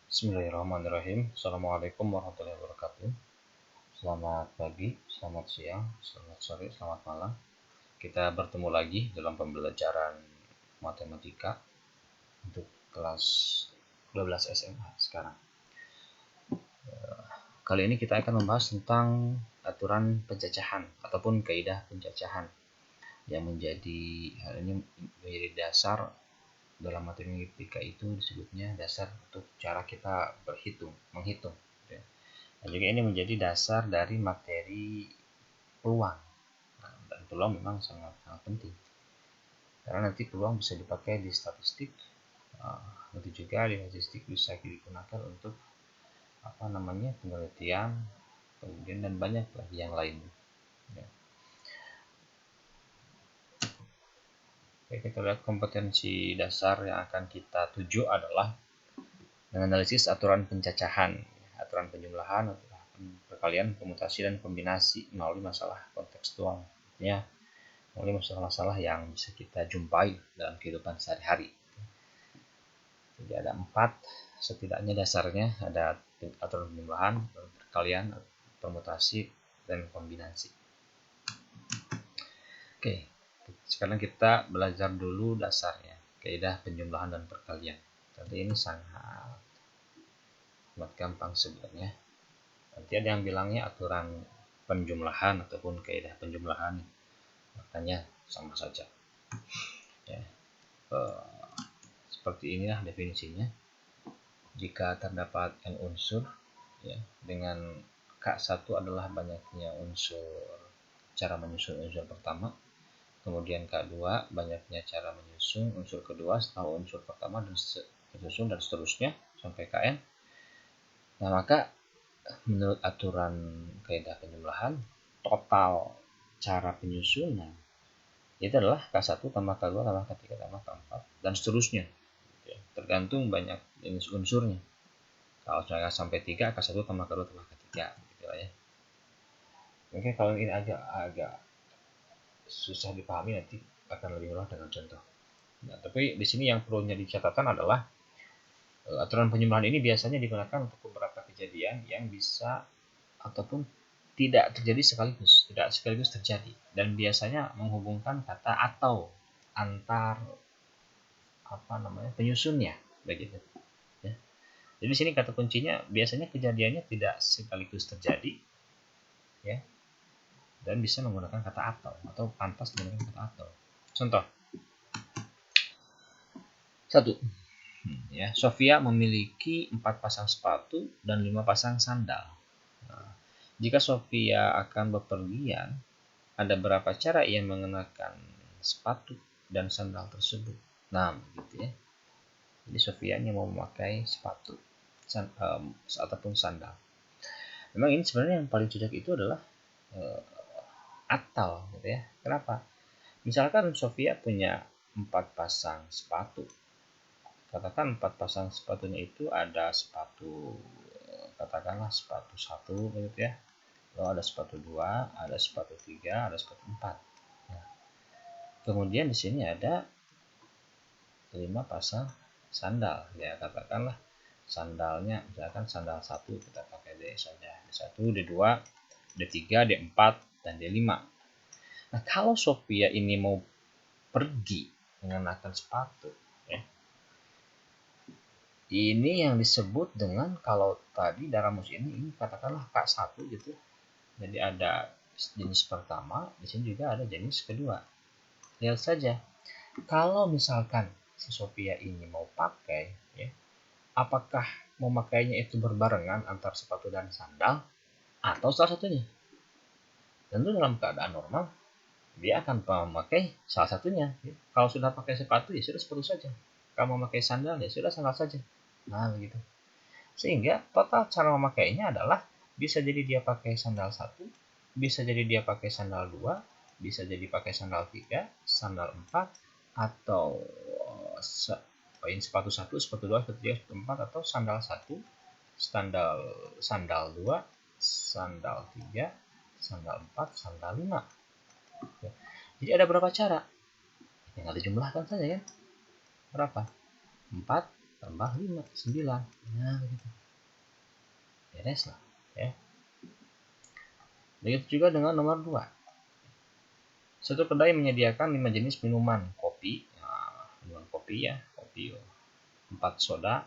Bismillahirrahmanirrahim. Assalamualaikum warahmatullahi wabarakatuh. Selamat pagi, selamat siang, selamat sore, selamat malam. Kita bertemu lagi dalam pembelajaran matematika untuk kelas 12 SMA sekarang. Kali ini kita akan membahas tentang aturan pencacahan ataupun kaidah pencacahan yang menjadi dasar dalam matematika. Itu disebutnya dasar untuk cara kita menghitung. Dan juga ini menjadi dasar dari materi peluang. Dan peluang memang sangat penting karena nanti peluang bisa dipakai di statistik. Nanti juga di statistik bisa digunakan untuk penelitian, kemudian dan banyak lagi yang lain. Oke, kita lihat kompetensi dasar yang akan kita tuju adalah menganalisis aturan pencacahan, aturan penjumlahan, perkalian, permutasi, dan kombinasi melalui masalah kontekstual. Melalui masalah-masalah yang bisa kita jumpai dalam kehidupan sehari-hari. Jadi ada 4 setidaknya dasarnya, ada aturan penjumlahan, perkalian, permutasi, dan kombinasi. Oke, sekarang kita belajar dulu dasarnya, kaidah penjumlahan dan perkalian. Tapi ini sangat gampang sebenarnya. Nanti ada yang bilangnya aturan penjumlahan ataupun kaidah penjumlahan, makanya sama saja. Seperti inilah definisinya. Jika terdapat n unsur, dengan K1 adalah banyaknya cara menyusun unsur pertama, kemudian K2 banyaknya cara menyusun unsur kedua setelah unsur pertama dan seterusnya sampai Kn. Nah, maka menurut aturan kaidah penjumlahan, total cara penyusunan itu adalah K1 tambah K2 tambah K3 tambah K4 dan seterusnya. Tergantung banyak jenis unsurnya. Kalau saya sampai 3, K1 tambah K2 tambah K3 gitu ya. Mungkin kalau ini agak susah dipahami, nanti akan lebih mudah dengan contoh. Nah, tapi di sini yang perlu dicatatkan adalah aturan penjumlahan ini biasanya digunakan untuk beberapa kejadian yang bisa ataupun tidak terjadi tidak sekaligus terjadi, dan biasanya menghubungkan kata atau antar penyusunnya begitu. Jadi di sini kata kuncinya biasanya kejadiannya tidak sekaligus terjadi, dan bisa menggunakan kata atau pantas menggunakan kata atau. Contoh 1. Sofia memiliki 4 pasang sepatu dan 5 pasang sandal. Jika Sofia akan bepergian, ada berapa cara ia mengenakan sepatu dan sandal tersebut? Nah, gitu ya. Jadi Sofia hanya mau memakai sepatu ataupun sandal. Memang ini sebenarnya yang paling cocok itu adalah atau, gitu ya. Kenapa? Misalkan Sofia punya 4 pasang sepatu. Katakan 4 pasang sepatunya itu ada sepatu, katakanlah sepatu 1 gitu ya. Lalu ada sepatu 2, ada sepatu 3, ada sepatu 4. Nah, kemudian di sini ada 5 pasang sandal. Ya, katakanlah sandalnya misalkan sandal 1 kita pakai D saja. D1, D2, D3, D4, dan D5. Nah, kalau Sofia ini mau pergi mengenakan sepatu, ini yang disebut dengan, kalau tadi dalam rumus ini katakanlah K1 gitu. Jadi ada jenis pertama, di sini juga ada jenis kedua. Lihat saja, kalau misalkan si Sofia ini mau pakai, apakah memakainya itu berbarengan antar sepatu dan sandal atau salah satunya? Tentu dalam keadaan normal dia akan memakai salah satunya. Kalau sudah pakai sepatu, ya sudah sepatu saja. Kalau memakai sandal, ya sudah sandal saja. Nah, begitu. Sehingga total cara memakainya adalah bisa jadi dia pakai sandal 1, bisa jadi dia pakai sandal 2, bisa jadi pakai sandal 3, sandal 4, atau sepatu 1, sepatu 2, sepatu 3, sepatu 4, atau sandal 1, sandal 2, sandal 3, sandal 4, sandal 5. Jadi ada berapa cara? Tinggal dijumlahkan saja kan. Berapa? 4 tambah 5, 9. Nah, begitu. Beres lah, ya. Begitu juga dengan nomor 2. Satu kedai menyediakan 5 jenis minuman kopi. Nah, minuman kopi ya, kopi 4 soda,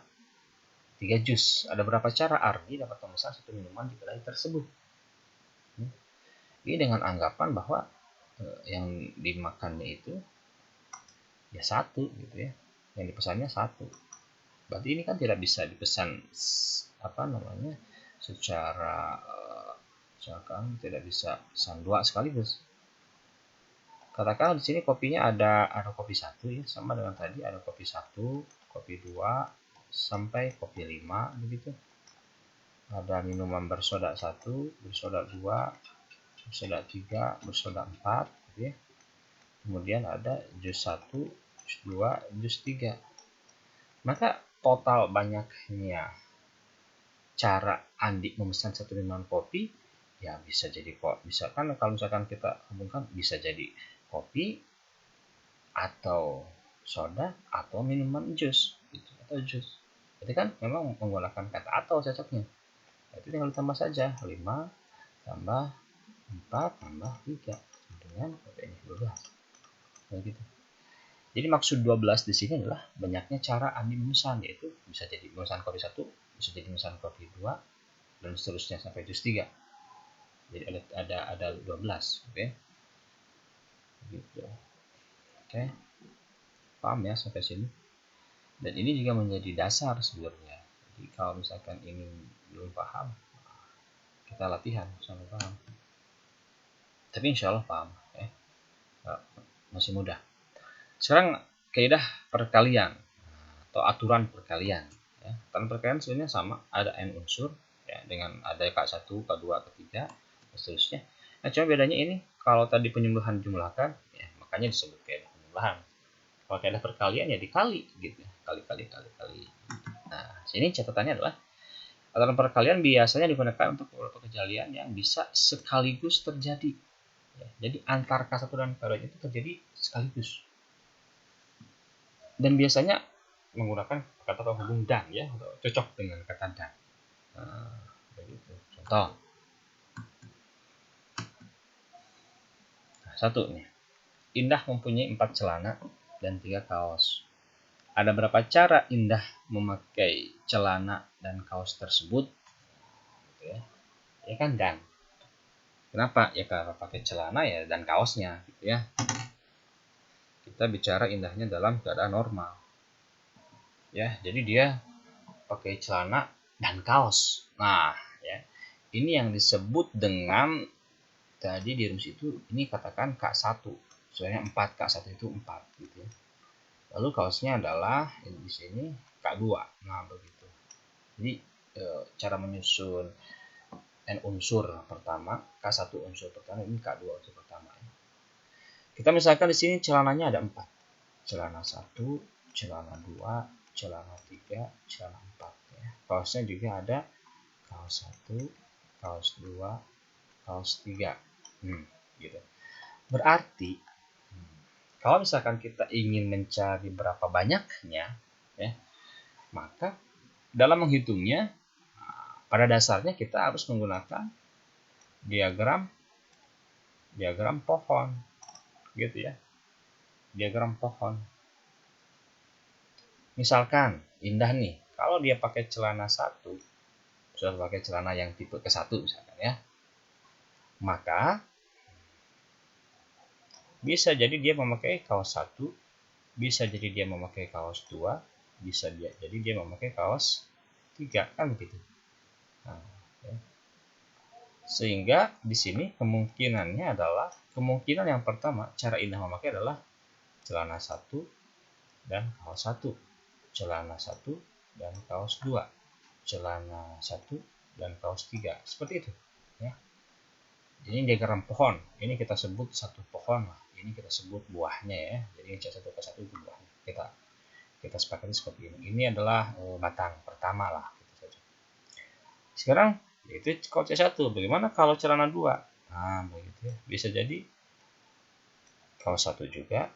3 jus. Ada berapa cara Ardi dapat memesan satu minuman di kedai tersebut? Ini dengan anggapan bahwa yang dimakannya itu ya satu gitu ya, yang dipesannya satu. Berarti ini kan tidak bisa dipesan secara misalkan tidak bisa pesan 2 sekaligus. Katakan di sini kopinya ada kopi 1 ya, sama dengan tadi ada kopi 1, kopi 2 sampai kopi 5 begitu. Ada minuman bersoda 1, bersoda 2, bersoda 3, bersoda 4 gitu ya. Kemudian ada jus 1, jus 2, jus 3. Maka total banyaknya cara Andi memesan satu minuman kopi ya bisa jadi kok. Misalkan kalau misalkan kita hubungkan bisa jadi kopi atau soda atau minuman jus gitu, atau jus. Jadi kan memang menggunakan kata atau cocoknya. Itu tinggal ditambah saja 5 tambah 4 tambah 3 dengan ini 12. Begitu. Jadi maksud 12 di sini adalah banyaknya cara Andi memesan, yaitu bisa jadi memesan kopi 1, bisa jadi memesan kopi 2 dan seterusnya sampai jus 3. Jadi ada 12, oke. Okay? Gitu. Oke. Okay. Paham ya sampai sini? Dan ini juga menjadi dasar sebenarnya. Jadi kalau misalkan ini belum paham, kita latihan sampai paham. Tapi insya Allah paham, ya. Masih mudah. Sekarang kaidah perkalian atau aturan perkalian. Ya. Aturan perkalian sebenarnya sama, ada n unsur ya, dengan ada K1, K2, K3 dan seterusnya. Nah, cuma bedanya ini kalau tadi penyembelahan jumlahkan, ya, makanya disebut kaidah penyembelahan. Kalau kaidah perkalian ya dikali gitu, kali. Nah, sini catatannya adalah aturan perkalian biasanya digunakan untuk beberapa kejadian yang bisa sekaligus terjadi. Ya, jadi antar K1 dan K2 itu terjadi sekaligus. Dan biasanya menggunakan kata penghubung dan ya, atau cocok dengan kata dan. Nah, begitu. Contoh. Nah, 1 nih. Indah mempunyai 4 celana dan 3 kaos. Ada berapa cara Indah memakai celana dan kaos tersebut? Gitu ya. Ya kan dan. Kenapa? Ya karena pakai celana ya dan kaosnya gitu ya. Kita bicara Indahnya dalam keadaan normal. Ya, jadi dia pakai celana dan kaos. Nah, ya. Ini yang disebut dengan tadi di rumus itu ini katakan K1. Soalnya 4, K1 itu 4 gitu ya. Lalu kaosnya adalah di sini K2. Nah, begitu. Jadi cara menyusun n unsur pertama, K1 unsur pertama, ini K2 unsur pertama ya. Kita misalkan di sini celananya ada 4. Celana 1, celana 2, celana 3, celana 4 ya. Kaosnya juga ada kaos 1, kaos 2, kaos 3. Gitu. Berarti kalau misalkan kita ingin mencari berapa banyaknya ya, maka dalam menghitungnya pada dasarnya kita harus menggunakan diagram pohon gitu ya. Diagram pohon. Misalkan Indah nih, kalau dia pakai celana 1, sudah pakai celana yang tipe ke-1 misalkan ya, maka bisa jadi dia memakai kaos 1, bisa jadi dia memakai kaos 2, bisa jadi dia memakai kaos 3, kan begitu. Nah, ya. Sehingga di sini kemungkinan yang pertama cara Indah memakai adalah celana 1 dan kaos 1, celana 1 dan kaos 2, celana 1 dan kaos 3, seperti itu ya. Ini diagram pohon, ini kita sebut satu pohon lah, ini kita sebut buahnya ya. Jadi C1 ke 1 itu buahnya. Kita sepakati seperti ini. Ini adalah batang pertama lah gitu saja. Sekarang itu kalau C1, bagaimana kalau celana 2? Nah, begitu ya. Bisa jadi kaos 1 juga,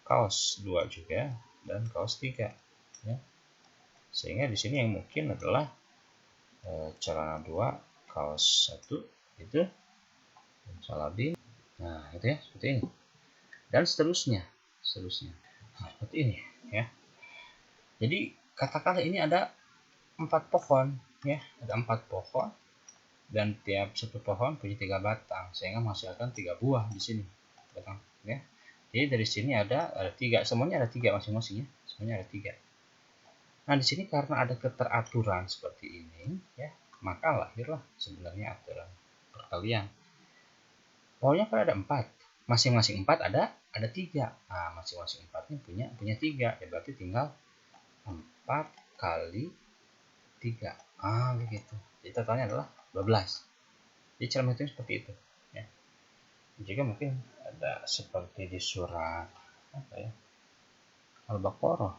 kaos 2 juga, dan kaos 3 ya. Sehingga di sini yang mungkin adalah celana 2, kaos 1 itu Saladin. Nah, itu ya, seperti ini. Dan seterusnya. Nah, seperti ini ya. Jadi katakanlah ini ada 4 pohon ya, ada 4 pohon dan tiap satu pohon punya 3 batang sehingga menghasilkan 3 buah di sini batang ya. Jadi dari sini ada 3, semuanya ada 3 masing-masing ya, semuanya ada 3. Nah, di sini karena ada keteraturan seperti ini ya, maka lahirlah sebenarnya aturan perkalian. Pohonnya kan ada 4, masing-masing 4 ada 3. Nah, masing-masing 4 ini punya 3, ya berarti tinggal 4 kali 3. Begitu. Jadi totalnya adalah 12. Jadi cara menghitung seperti itu ya. Jika mungkin ada seperti di surat apa ya, Al-Baqarah,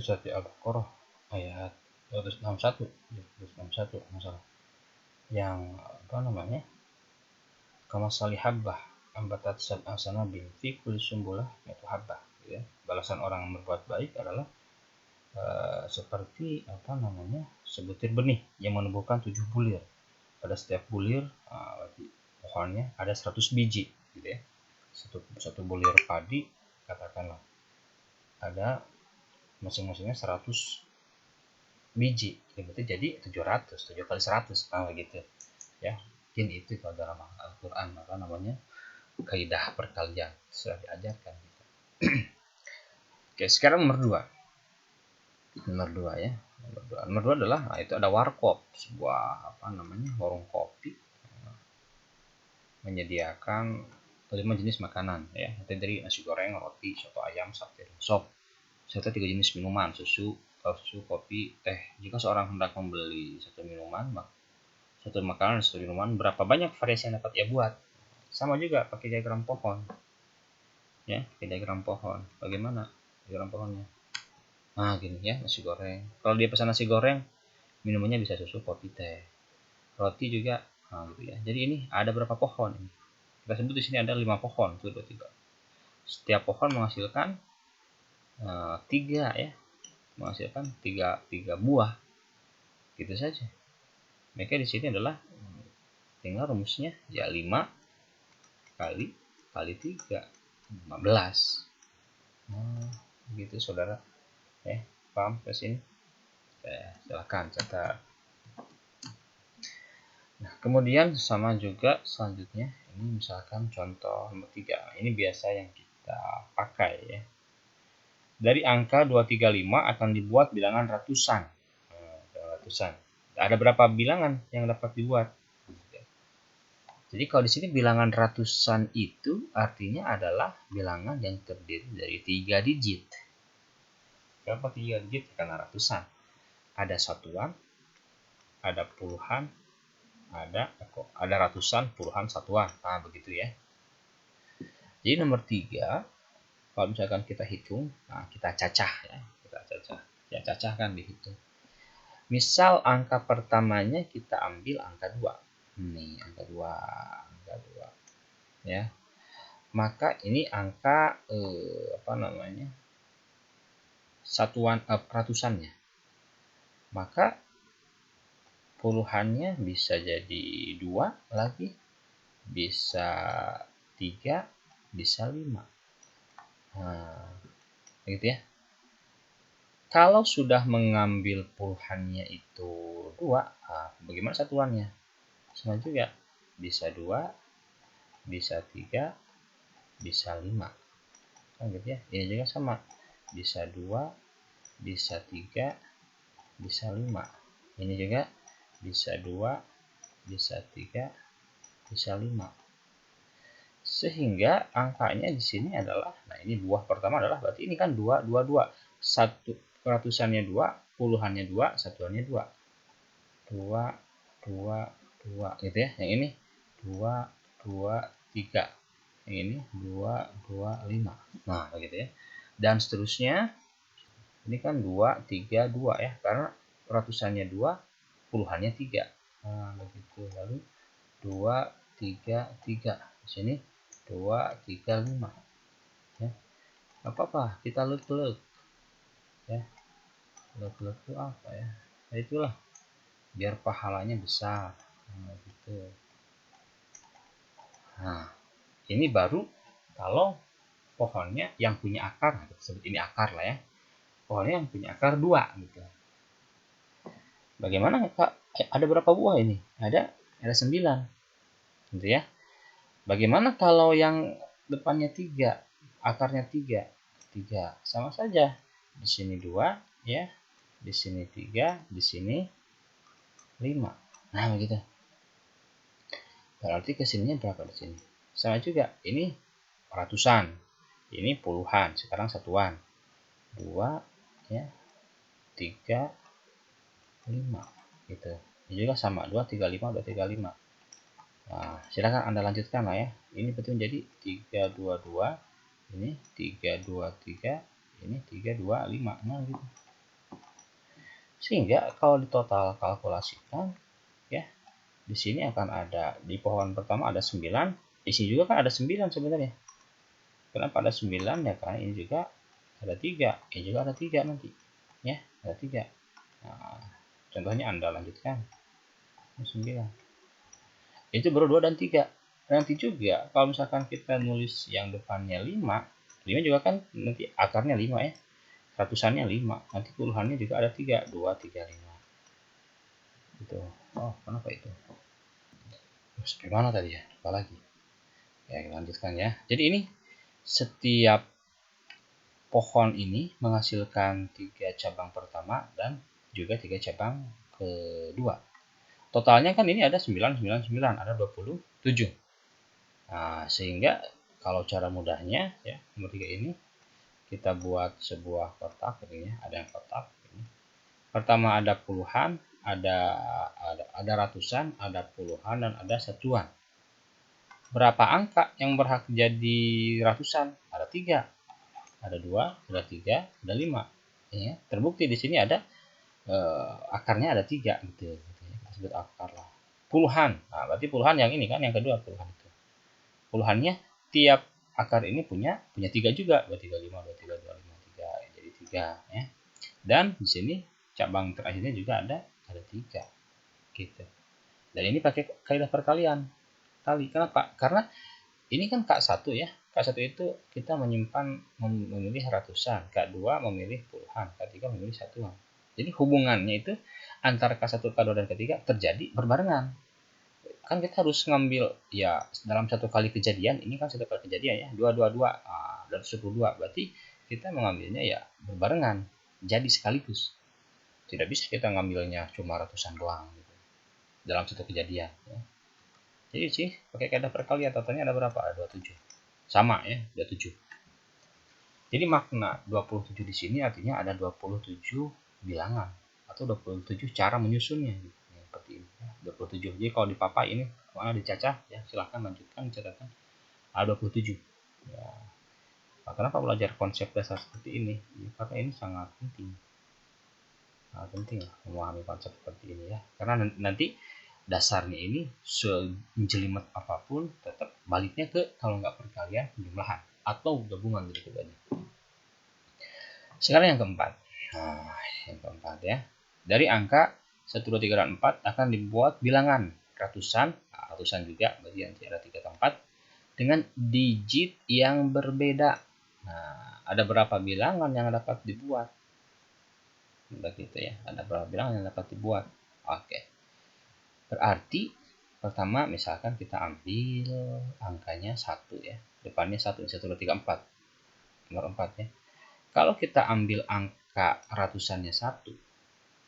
surat Al-Baqarah ayat 261 masalah yang apa namanya, kama salihabbah ambatat sab'asana bin fi kulli sumbulah itu habbah ya. Balasan orang yang berbuat baik adalah seperti apa namanya, sebutir benih yang menumbuhkan 7 bulir. Pada setiap bulir pohonnya ada 100 biji gitu ya. Satu bulir padi katakanlah ada masing-masingnya 100 biji, berarti jadi 700, 7 kali 100 gitu ya. Mungkin itu kalau dalam Al-Quran apa namanya, kaidah perkalian sudah diajarkan gitu. Oke, sekarang nomor 2 ya. Nomor 2 adalah itu ada warkop, sebuah apa namanya, warung kopi menyediakan 5 jenis makanan ya, dari nasi goreng, roti, soto ayam, sate, sop, serta 3 jenis minuman, susu, kopi, teh. Jika seorang hendak membeli satu minuman, satu makanan, satu minuman, berapa banyak variasi yang dapat ia buat? Sama juga pakai diagram pohon ya, pakai diagram pohon. Bagaimana diagram pohonnya? Gini ya, nasi goreng. Kalau dia pesan nasi goreng, minumannya bisa susu, kopi, teh. Roti juga gitu ya. Jadi ini ada berapa pohon ini? Kita sebut di sini ada 5 pohon, 1, 2, 3. Setiap pohon menghasilkan 3 ya, menghasilkan 3 buah. Gitu saja. Maka di sini adalah tinggal rumusnya ya 5 kali 3, 15. Begitu saudara. Paham ke sini? Silakan catat. Nah, kemudian sama juga selanjutnya, ini misalkan contoh nomor 3. Ini biasa yang kita pakai ya. Dari angka 235 akan dibuat bilangan ratusan. Ada berapa bilangan yang dapat dibuat? Jadi kalau di sini bilangan ratusan itu artinya adalah bilangan yang terdiri dari 3 digit. Kenapa 3 digit? Karena ratusan. Ada satuan, ada puluhan, ada ratusan, puluhan, satuan. Begitu ya. Jadi nomor 3, kalau misalkan kita hitung, kita cacah ya. Ya, cacah kan dihitung. Misal angka pertamanya kita ambil angka 2. Nih, angka 2. Ya. Maka ini angka apa namanya? Satuan ratusannya. Maka puluhannya bisa jadi 2 lagi, bisa 3, bisa 5. Gitu ya. Kalau sudah mengambil puluhannya itu 2, bagaimana satuannya? Sama juga, bisa 2, bisa 3, bisa 5. Gitu ya. Ini juga sama, bisa 2, bisa 3, bisa 5. Ini juga bisa 2, bisa 3, bisa 5. Sehingga angkanya di sini adalah, ini buah pertama adalah berarti ini kan 2, 2, 2. 1 ratusannya 2, puluhannya 2, satuannya 2. 2, 2, 2 gitu ya. Yang ini 2, 2, 3. Yang ini 2, 2, 5. Begitu ya. Dan seterusnya, ini kan 2, 3, 2 ya. Karena ratusannya 2, puluhannya 3. Begitu. Lalu 2, 3, 3. Di sini 2, 3, 5. Ya. Apa-apa, kita lek-lek. Ya. Ulet-ulet itu apa ya? Nah, itulah biar pahalanya besar. Nah, gitu. Nah, ini baru kalau pohonnya yang punya akar, nah, sebut ini akar lah ya. Pohonnya yang punya akar 2 gitu. Bagaimana Kak? Ada berapa buah ini? Ada 9. Gitu ya. Bagaimana kalau yang depannya 3, akarnya 3? 3 sama saja. Di sini 2 ya. Di sini 3, di sini 5. Nah, begitu. Berarti kesininya berapa di sini? Sama juga. Ini ratusan. Ini puluhan. Sekarang satuan. 2 ya. 3 5 gitu. Ini juga sama 2 3 5 2 3 5. Nah, silakan Anda lanjutkan lah ya. Ini betul menjadi 3 2 2. Ini 3 2 3. Ini 3 2 5. Nah, gitu. Sehingga kalau ditotal kalkulasikan ya, di sini akan ada di pohon pertama ada 9, di sini juga kan ada 9 sebenarnya. Kenapa ada 9 ya? Karena ini juga ada 3, ini juga ada 3 nanti. Ya, ada 3. Nah, contohnya Anda lanjutkan. 9. Itu baru 2 dan 3. Nanti juga kalau misalkan kita nulis yang depannya 5, 5 juga kan nanti akarnya 5 ya. Ratusannya 5, nanti puluhannya juga ada 3, 2 3 5. Gitu. Oh, kenapa itu? Terus gimana tadi ya? Apa lagi? Ya, kita lanjutkan ya. Jadi ini setiap pohon ini menghasilkan 3 cabang pertama dan juga 3 cabang kedua. Totalnya kan ini ada 9, 9, 9, ada 27. Nah, sehingga kalau cara mudahnya ya, nomor 3 ini kita buat sebuah kotak ini ya, ada yang kotak ini. Pertama ada puluhan, ada ratusan, ada puluhan dan ada satuan. Berapa angka yang berhak jadi ratusan? Ada 3. Ada 2, ada 3, ada 5. Ya, terbukti di sini ada akarnya ada 3 gitu ya. Kita sebut akar lah. Puluhan. Nah, berarti puluhan yang ini kan yang kedua puluhan itu. Puluhannya tiap akar ini punya 3 juga. 2 3 5 2 3 2 5 3. Jadi 3 ya. Dan di sini cabang terakhirnya juga ada 3 gitu. Dan ini pakai kaidah perkalian. Kali. Kenapa? Karena ini kan K1 ya. K1 itu kita memilih ratusan, K2 memilih puluhan, K3 memilih satuan. Jadi hubungannya itu antara K1, K2 dan K3 terjadi berbarengan. Kan kita harus ngambil ya dalam satu kali kejadian, ini kan satu kali kejadian ya, 222 dan 22. Berarti kita mengambilnya ya berbarengan, jadi sekaligus. Tidak bisa kita ngambilnya cuma ratusan doang gitu, dalam satu kejadian ya. Jadi sih pakai kaidah perkalian totalnya ada berapa? Ada 27. Sama ya, 27. Jadi makna 27 di sini artinya ada 27 bilangan atau 27 cara menyusunnya gitu. Seperti ini ya, 27. Jadi kalau di papai ini mana dicacah ya, silahkan lanjutkan catatan. Ada 27. Ya. Nah, kenapa belajar konsep dasar seperti ini? Ya, karena ini sangat penting. Sangat penting lah memahami konsep seperti ini ya. Karena nanti dasarnya ini menjelimet apapun tetap baliknya ke kalau nggak perkalian penjumlahan atau gabungan dari keduanya. Sekarang yang keempat. Nah, yang keempat ya. Dari angka 1, 2, 3, dan 4 akan dibuat bilangan ratusan, ratusan juga berarti nanti ada 3 atau 4 dengan digit yang berbeda. Nah, ada berapa bilangan yang dapat dibuat? Begitu ya. Ada berapa bilangan yang dapat dibuat? Oke. Berarti pertama misalkan kita ambil angkanya 1 ya. Depannya 1, 1, 2, 3, 4. Nomor 4 ya. Kalau kita ambil angka ratusannya 1,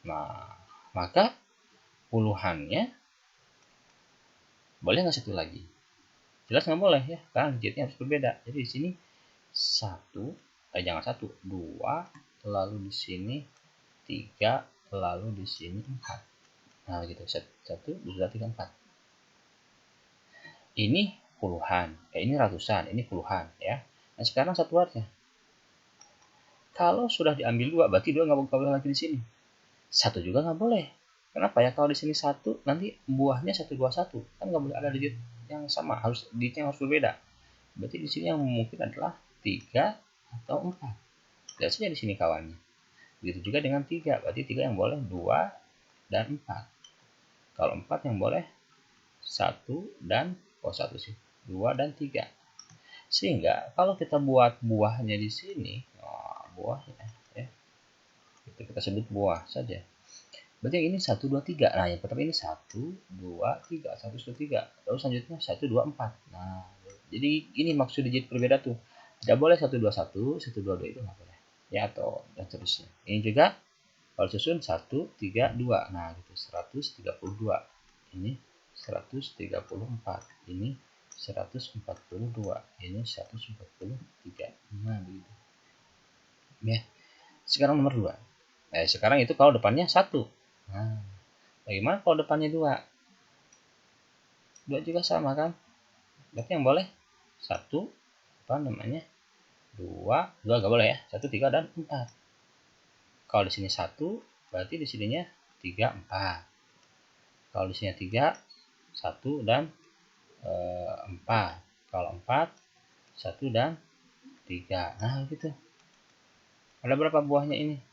nah maka puluhannya boleh nggak 1 lagi? Jelas nggak boleh ya, karena digitnya harus berbeda. Jadi di sini 1, jangan 1, 2, lalu di sini 3, lalu di sini 4. Nah gitu, 1, 2, 3, 4. Ini puluhan, ini ratusan, ini puluhan ya. Nah sekarang satuannya. Kalau sudah diambil 2, berarti 2 nggak boleh lagi di sini. 1 juga nggak boleh. Kenapa ya? Kalau di sini 1, nanti buahnya 1, 2, 1. Kan nggak boleh ada digit yang sama, harus digitnya harus berbeda. Berarti di sini yang mungkin adalah 3 atau 4. Lihat saja di sini kawannya. Begitu juga dengan 3, berarti 3 yang boleh 2 dan 4. Kalau 4 yang boleh 1 dan 1 sih, 2 dan 3. Sehingga kalau kita buat buahnya di sini, buahnya ya, kita sebut buah saja. Berarti yang ini 1, 2, 3. Nah, yang pertama ini 1, 2, 3. 1, 2, 3. Lalu selanjutnya 1, 2, 4. Nah, jadi ini maksud digit berbeda tuh. Tidak boleh 1, 2, 1, 1, 2, 2 itu nggak boleh. Ya, atau dan seterusnya. Ini juga kalau susun 1, 3, 2. Nah, gitu. 132. Ini 134. Ini 142. Ini 143. Nah, begitu. Ya. Sekarang nomor 2. Sekarang itu kalau depannya 1. Nah, bagaimana kalau depannya 2? 2 juga sama kan? Berarti yang boleh 1, 2, 2 nggak boleh ya. 1, 3 dan 4. Kalau di sini 1, berarti di sininya 3, 4. Kalau di sini 3, 1 dan 4. Kalau 4, 1 dan 3. Nah, gitu. Ada berapa buahnya ini?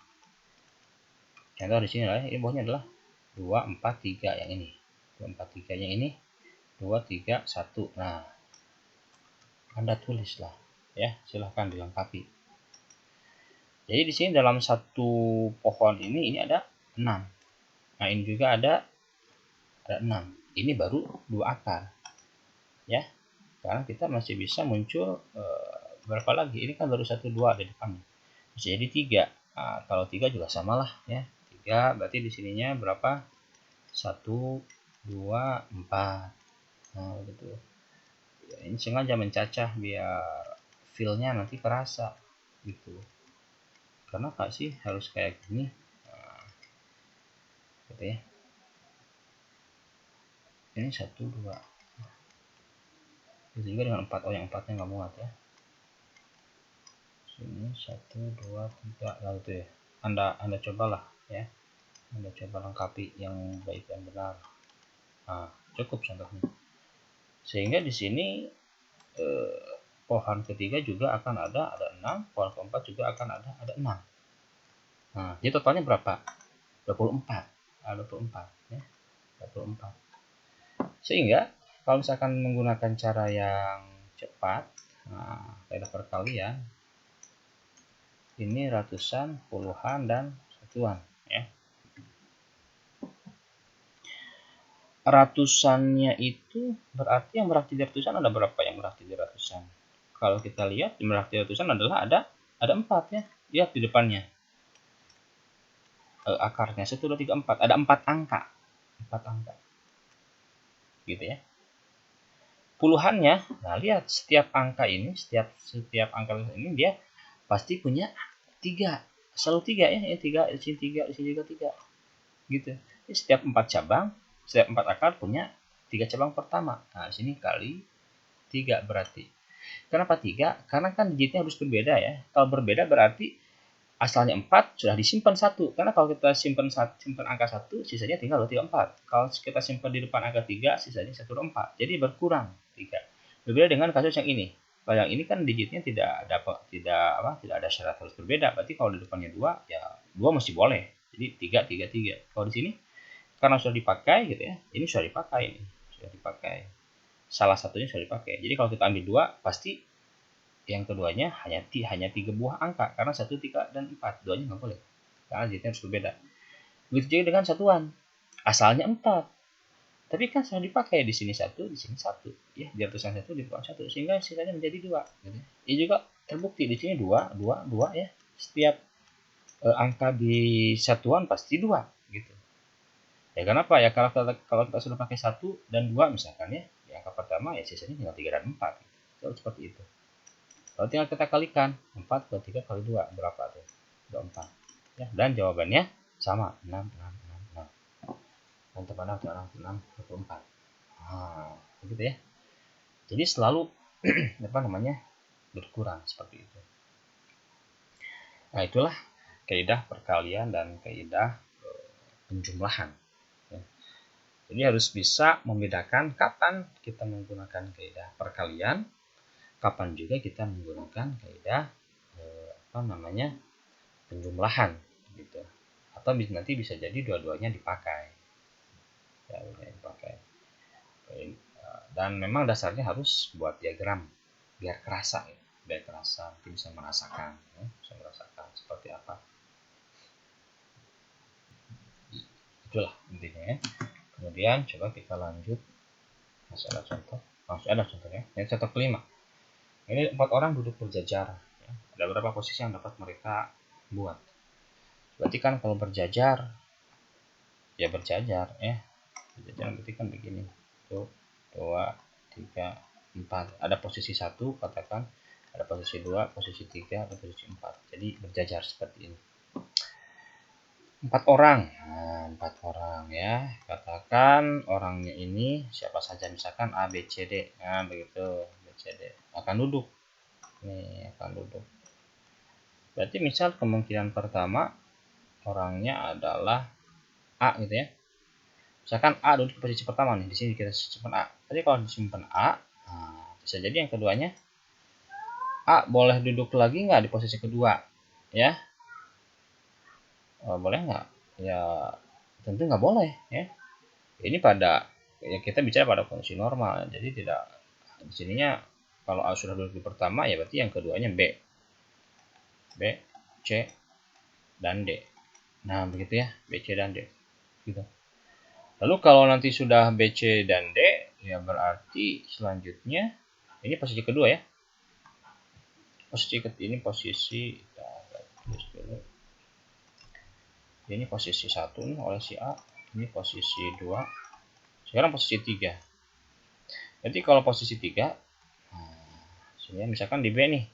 Contoh di sini lah, ini buahnya adalah 2, 4, 3 yang ini. 2, 4, 3 yang ini 2, 3, 1. Nah, Anda tulislah ya, silahkan dilengkapi. Jadi di sini dalam satu pohon ini ada 6. Nah, ini juga ada 6. Ini baru 2 akar. Ya. Sekarang kita masih bisa muncul berapa lagi? Ini kan baru 1, 2 di depannya. Bisa jadi 3. Nah, kalau 3 juga samalah ya. 3 berarti di sininya berapa? 1, 2, 4. Nah, begitu. Ya, ini sengaja mencacah biar feel-nya nanti kerasa gitu. Karena Kak sih harus kayak gini. Nah, gitu ya. Ini 1, 2. Itu juga dengan 4. Oh, yang 4-nya nggak muat ya. Sini 1, 2, 3. Nah, gitu ya. Anda cobalah ya. Anda coba lengkapi yang baik dan benar. Nah, cukup contohnya. Sehingga di sini pohon ketiga juga akan ada 6, pohon keempat juga akan ada 6. Nah, jadi totalnya berapa? 24. 24 ya. 24. Sehingga kalau misalkan menggunakan cara yang cepat, kaidah perkalian, ini ratusan, puluhan, dan satuan ya. Ratusannya itu berarti yang beraktif di ratusan ada berapa yang beraktif di ratusan? Kalau kita lihat di beraktif ratusan adalah ada 4 ya. Lihat di depannya. Akarnya 1, 2, 3, 4. Ada 4 angka. 4 angka. Gitu ya. Puluhannya, nah lihat setiap angka ini, setiap angka ini dia pasti punya 3. Selalu 3 ya. Ini 3, di sini 3, di sini juga 3. Gitu. Jadi setiap 4 cabang, setiap 4 akar punya 3 cabang pertama. Nah, di sini kali 3 berarti. Kenapa 3? Karena kan digitnya harus berbeda ya. Kalau berbeda berarti asalnya 4 sudah disimpan 1. Karena kalau kita simpan angka 1, sisanya tinggal 3, 4. Kalau kita simpan di depan angka 3, sisanya 1, 2, 4. Jadi berkurang 3. Berbeda dengan kasus yang ini. Kalau yang ini kan digitnya tidak ada syarat harus berbeda. Berarti kalau di depannya 2, ya 2 mesti boleh. Jadi 3, 3, 3. Kalau di sini karena sudah dipakai gitu ya. Ini sudah dipakai, sudah dipakai. Salah satunya sudah dipakai. Jadi kalau kita ambil 2, pasti yang keduanya hanya 3 buah angka. Karena 1, 3, dan 4. Duanya nggak boleh. Karena digitnya harus berbeda. Begitu juga dengan satuan. Asalnya 4. Tapi kan sudah dipakai di sini 1, di sini 1. Ya, di ratusan 1, di depan 1. Sehingga sisanya menjadi 2. Gitu. Ini juga terbukti di sini 2, 2, 2 ya. Setiap angka di satuan pasti 2 gitu. Ya kenapa ya, kalau kita sudah pakai 1 dan 2 misalkan ya, di angka pertama ya sisanya tinggal 3 dan 4 gitu. So, seperti itu. Lalu tinggal kita kalikan 4 kali 3 kali 2 berapa tuh? 24. Ya, dan jawabannya sama 6, 6, 6, 6. Untuk 6, 6, 24. Nah, begitu ya. Jadi selalu berkurang seperti itu. Nah, itulah kaidah perkalian dan kaidah penjumlahan. Jadi harus bisa membedakan kapan kita menggunakan kaidah perkalian, kapan juga kita menggunakan kaidah penjumlahan. gitu. Atau nanti bisa jadi dua-duanya dipakai. Ya, dipakai. Dan memang dasarnya harus buat diagram biar kerasa, ya. Biar kerasa, nanti bisa merasakan, ya. Bisa merasakan seperti apa. Itulah intinya, ya. Kemudian coba kita lanjut. Masih ada contoh. Masih ada contohnya. Ini contoh kelima. Ini 4 orang duduk berjajar. Ya. Ada berapa posisi yang dapat mereka buat? Berarti kan kalau berjajar, ya berjajar, ya. Berjajar berarti kan begini. 1, 2, 3, 4. Ada posisi 1, katakan. Ada posisi 2, posisi 3, dan posisi 4. Jadi berjajar seperti ini. 4 orang. Nah, 4 orang, ya. Katakan orangnya ini siapa saja, misalkan A, B, C, D. Nah, begitu. B, C, D. Akan duduk. Nih, akan duduk. Berarti misal kemungkinan pertama orangnya adalah A gitu ya. Misalkan A duduk di posisi pertama nih, di sini kita simpan A. Jadi kalau disimpan A, nah, bisa jadi yang keduanya A boleh duduk lagi nggak di posisi kedua, ya? Boleh nggak? Ya tentu nggak boleh, ya. Ini pada ya kita bicara pada kondisi normal, jadi tidak di sininya kalau A sudah duduk di pertama ya berarti yang keduanya B, C, dan D. Nah begitu ya, B, C, dan D. Gitu. Lalu kalau nanti sudah B, C, dan D, ya berarti selanjutnya ini posisi kedua ya. Ini posisi dulu. Ini posisi 1 nih oleh si A, ini posisi 2. Sekarang posisi 3. Jadi kalau posisi 3, nah, misalkan di B nih.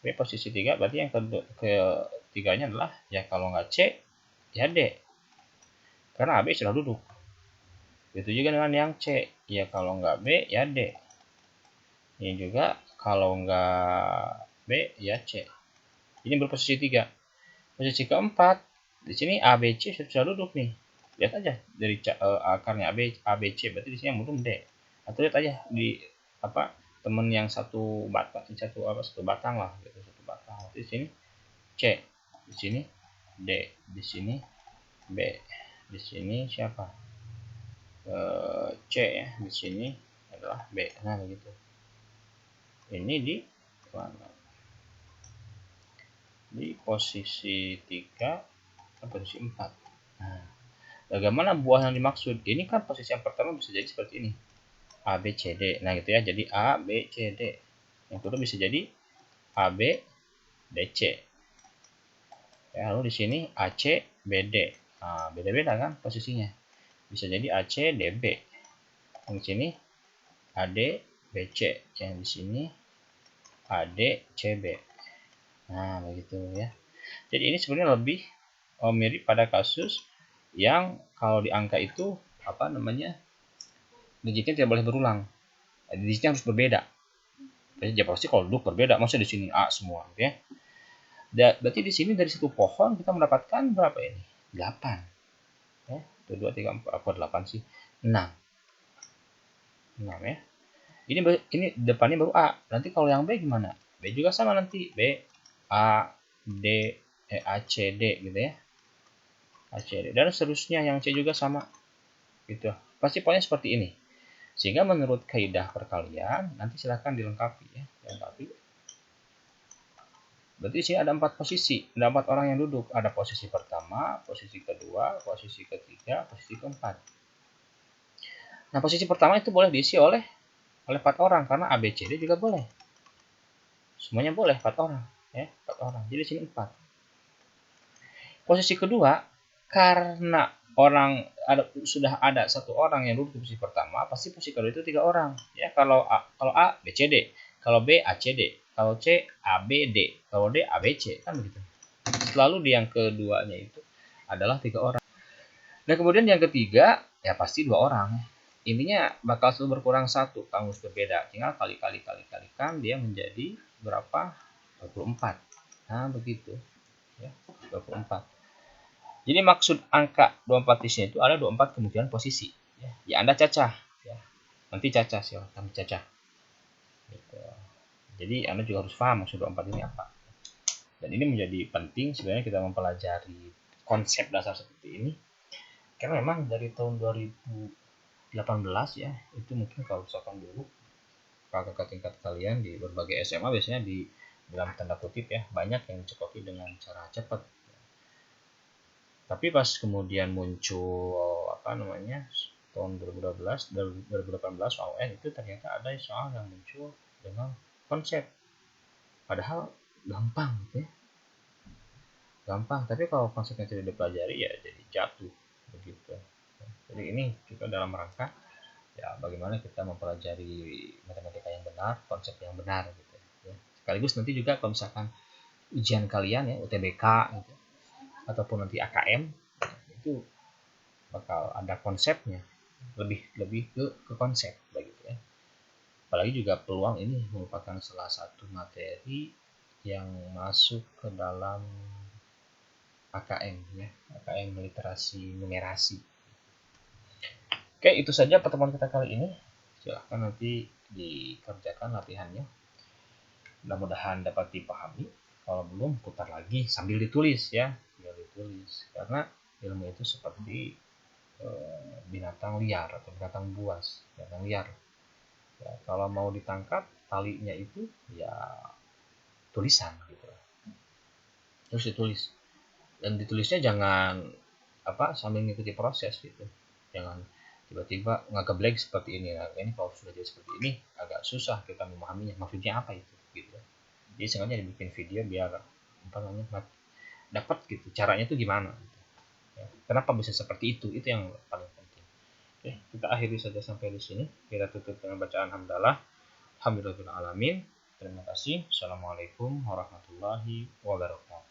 B posisi 3 berarti yang ketiganya adalah ya kalau nggak C, ya D. Karena AB sudah duduk. Begitu juga dengan yang C. Ya kalau nggak B, ya D. Ini juga kalau nggak B, ya C. Ini berposisi 3. Posisi keempat, di sini A, B, C sudah duduk nih. Lihat aja dari akarnya A, B, C. Berarti di sini yang belum D. Atau lihat aja di apa temen yang satu batang, satu batang lah, gitu, satu batang. Di sini C, di sini D, di sini B, di sini siapa? C ya, di sini adalah B. Nah begitu. Ini di mana? Di posisi 3 atau posisi 4. Nah, bagaimana buah yang dimaksud? Ini kan posisi yang pertama bisa jadi seperti ini. A, B, C, D. Nah gitu ya. Jadi A, B, C, D. Yang kedua bisa jadi A, B, D, C. Ya, lalu di sini A, C, B, D. Nah, beda-beda kan posisinya. Bisa jadi A, C, D, B. Yang di sini A, D, B, C. Yang di sini A, D, C, B. Nah, begitu ya. Jadi ini sebenarnya lebih mirip pada kasus yang kalau di angka itu apa namanya, digitnya tidak boleh berulang, digitnya harus berbeda. Jadi pasti kalau duduk berbeda, maksudnya di sini A semua, gitu ya. Berarti di sini dari satu pohon kita mendapatkan berapa ini? 8. Ya, 1, 2, 3, 4, apa 8 sih? 6. 6 ya. Ini depannya baru A. Nanti kalau yang B gimana? B juga sama nanti. B, A, D, A, C, D gitu ya. A, C, D. Dan seterusnya yang C juga sama. Gitu. Pasti poinnya seperti ini. Sehingga menurut kaidah perkalian, nanti silahkan dilengkapi ya. Dilengkapi. Berarti di sini ada 4 posisi. Ada 4 orang yang duduk. Ada posisi pertama, posisi kedua, posisi ketiga, posisi keempat. Nah, posisi pertama itu boleh diisi oleh 4 orang. Karena A, B, C, D juga boleh. Semuanya boleh 4 orang. Ya, 4 orang. Jadi di sini 4. Posisi kedua, karena sudah ada 1 orang yang duduk di posisi pertama, pasti posisi kedua itu 3 orang. Ya, kalau A, B, C, D. Kalau B, A, C, D. Kalau C, A, B, D. Kalau D, A, B, C. Kan begitu. Selalu di yang keduanya itu adalah 3 orang. Dan kemudian yang ketiga, ya pasti 2 orang. Intinya bakal selalu berkurang 1, kamus berbeda. Tinggal kalikan dia menjadi berapa? 24. Nah, begitu. Ya, 24. Jadi maksud angka 24 di sini itu ada 24 kemungkinan posisi. Ya Anda cacah. Ya. Nanti cacah silahkan cacah. Gitu. Jadi Anda juga harus paham maksud 24 ini apa. Dan ini menjadi penting sebenarnya kita mempelajari konsep dasar seperti ini, karena memang dari tahun 2018 ya, itu mungkin kalau misalkan dulu kakak tingkat kalian di berbagai SMA biasanya di dalam tanda kutip ya banyak yang cekoki dengan cara cepat. Tapi pas kemudian muncul apa namanya tahun 2012 2018 UN itu ternyata ada soal yang muncul dengan konsep, padahal gampang gitu ya, gampang, tapi kalau konsepnya tidak dipelajari ya jadi jatuh begitu. Jadi ini juga dalam rangka ya bagaimana kita mempelajari matematika yang benar, konsep yang benar gitu ya. Sekaligus nanti juga kalau misalkan ujian kalian ya UTBK gitu ataupun nanti AKM itu bakal ada konsepnya, lebih lebih ke konsep begitu ya. Apalagi juga peluang ini merupakan salah satu materi yang masuk ke dalam AKM ya, AKM literasi numerasi. Oke, itu saja pertemuan kita kali ini. Silahkan nanti dikerjakan latihannya. Mudah-mudahan dapat dipahami. Kalau belum, putar lagi sambil ditulis ya, sambil ditulis. Karena ilmu itu seperti binatang liar atau binatang buas, binatang liar. Ya, kalau mau ditangkap, talinya itu ya tulisan gitu. Terus ditulis. Dan ditulisnya jangan apa sambil mengikuti proses gitu. Jangan tiba-tiba ngegeblank seperti ini. Nah, ini kalau sudah jadi seperti ini agak susah kita memahaminya maksudnya apa itu gitu. Jadi sengaja dibikin video biar apa namanya dapat gitu caranya itu gimana gitu. Ya, kenapa bisa seperti itu yang paling penting. Oke, kita akhiri saja sampai di sini. Kita tutup dengan bacaan hamdalah. Alhamdulillahirabbil alamin. Terima kasih. Assalamualaikum warahmatullahi wabarakatuh.